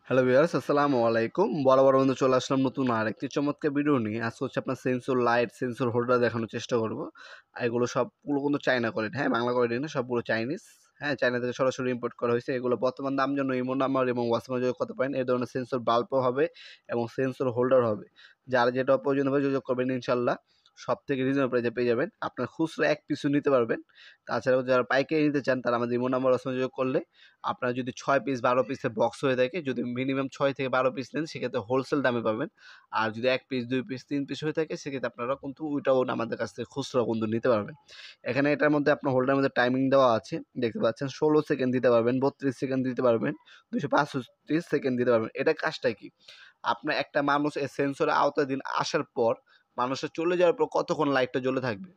Hello viewers, আসসালামু আলাইকুম। বরাবর বন্ধু চলে আসলাম নতুন আরেকটি চমৎকার ভিডিও নিয়ে। আজকে হচ্ছে আপনার সেন্সর লাইট, সেন্সর হোল্ডার দেখানোর চেষ্টা করব। এগুলো সবগুলো কিন্তু চায়না কোয়ালিটি, হ্যাঁ, বাংলা কোয়ালিটি না, সবগুলো চাইনিজ। হ্যাঁ, চায়না থেকে সরাসরি ইম্পোর্ট করা হয়েছে। এগুলো বর্তমান দাম জন্য ইমো নাম্বার এবং হোয়াটসঅ্যাপে যোগাযোগ করতে পারেন। এই ধরনের সেন্সর বাল্বও হবে এবং সেন্সর হোল্ডার হবে। যার যেটা প্রয়োজন হবে যোগাযোগ করবেন, ইনশাল্লাহ সবথেকে রিজনেবল প্রাইসে পেয়ে যাবেন। আপনার খুচরা এক পিসও নিতে পারবেন। তাছাড়াও যারা পাইকারি নিতে চান তারা আমাদের ইমো নাম্বার হোয়াটসঅ্যাপে যোগাযোগ করলে আপনার যদি 6 পিস 12 পিসের বক্স হয়ে থাকে, যদি মিনিমাম 6 থেকে 12 পিস নেন সেক্ষেত্রে হোলসেল দামে পাবেন। আর যদি 1 পিস 2 পিস 3 পিস হয়ে থাকে সেক্ষেত্রে আপনারা কিন্তু ওইটাও আমাদের কাছ থেকে খুচরা কিন্তু নিতে পারবেন। এখানে এটার মধ্যে আপনার হোল্ডারের মধ্যে টাইমিং দেওয়া আছে, দেখতে পাচ্ছেন। 16 সেকেন্ড দিতে পারবেন, 32 সেকেন্ড দিতে পারবেন, 235 সেকেন্ড দিতে পারবেন। এটা কাজটা কি? আপনার একটা মানুষ এই সেন্সরের আওতাধীন আসার পর মানুষের চলে যাওয়ার পর কতক্ষণ লাইটটা জ্বলে থাকবে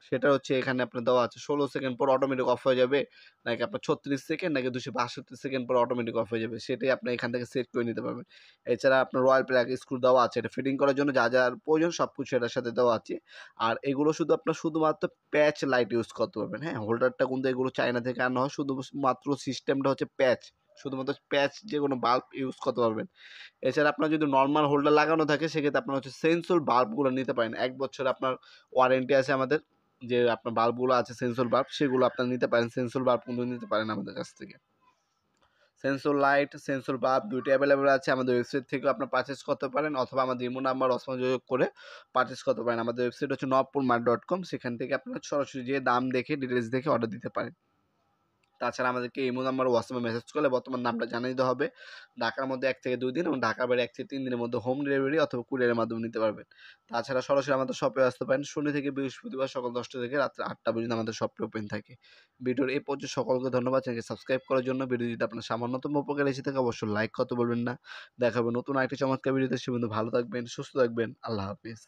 সেটা হচ্ছে এখানে আপনার দেওয়া আছে। 16 সেকেন্ড পর অটোমেটিক অফ হয়ে যাবে, নাকি আপনার 36 সেকেন্ড, নাকি 262 সেকেন্ড পর অটোমেটিক অফ হয়ে যাবে, সেটাই আপনি এখান থেকে সেট করে নিতে পারবেন। এছাড়া আপনার রয়্যাল প্লাগ স্ক্রু দেওয়া আছে, এটা ফিটিং করার জন্য যা যার প্রয়োজন সব কিছু এটার সাথে দেওয়া আছে। আর এগুলো শুধু আপনার শুধুমাত্র প্যাচ লাইট ইউজ করতে পারবেন। হ্যাঁ, হোল্ডারটা কিন্তু এগুলো চায়না থেকে আনা হয়, শুধুমাত্র সিস্টেমটা হচ্ছে প্যাচ, শুধুমাত্র প্যাচ, যে কোনো বাল্ব ইউজ করতে পারবেন। এছাড়া আপনার যদি নর্মাল হোল্ডার লাগানো থাকে সেক্ষেত্রে আপনার হচ্ছে সেন্সর বাল্বগুলো নিতে পারেন। 1 বছর আপনার ওয়ারেন্টি আছে আমাদের। যে আপনার বাল্বগুলো আছে সেন্সর বাল্ব, সেগুলো আপনারা নিতে পারেন। সেন্সর বাল্ব কিন্তু নিতে পারেন আমাদের কাছ থেকে। সেন্সর লাইট, সেন্সর বাল্ব দুইটা অ্যাভেলেবল আছে। আমাদের ওয়েবসাইট থেকেও আপনার পারচেস করতে পারেন অথবা আমাদের ইমো নাম্বার হোয়াটসঅ্যাপে যোগাযোগ করে পারচেস করতে পারেন। আমাদের ওয়েবসাইট হচ্ছে nopurmart.com, সেখান থেকে আপনারা সরাসরি যেয়ে দাম দেখে ডিটেলস দেখে অর্ডার দিতে পারেন। তাছাড়া আমাদেরকে ইমো নাম্বার হোয়াটসঅ্যাপে মেসেজ করলে বর্তমান নামটা জানিয়ে দিতে হবে। ঢাকার মধ্যে 1 থেকে 2 দিন এবং ঢাকার বাইরে 1 থেকে 3 দিনের মধ্যে হোম ডেলিভারি অথবা কুরিয়ারের মাধ্যমে নিতে পারবেন। তাছাড়া সরাসরি আমাদের শপে আসতে পারেন। শনি থেকে বৃহস্পতিবার সকাল 10টা থেকে রাত্রে 8টা পর্যন্ত আমাদের শপটি ওপেন থাকে। ভিডিওর এই পর্যন্ত সকলকে ধন্যবাদ। চ্যানেলকে সাবস্ক্রাইব করার জন্য। ভিডিও যদি আপনার সামান্যতম উপকার এসে থাকে অবশ্যই লাইক করতে বলবেন না। দেখা হবে নতুন আরেকটি চমৎকার ভিডিওতে। সে পর্যন্ত ভালো থাকবেন, সুস্থ থাকবেন। আল্লাহ হাফিজ।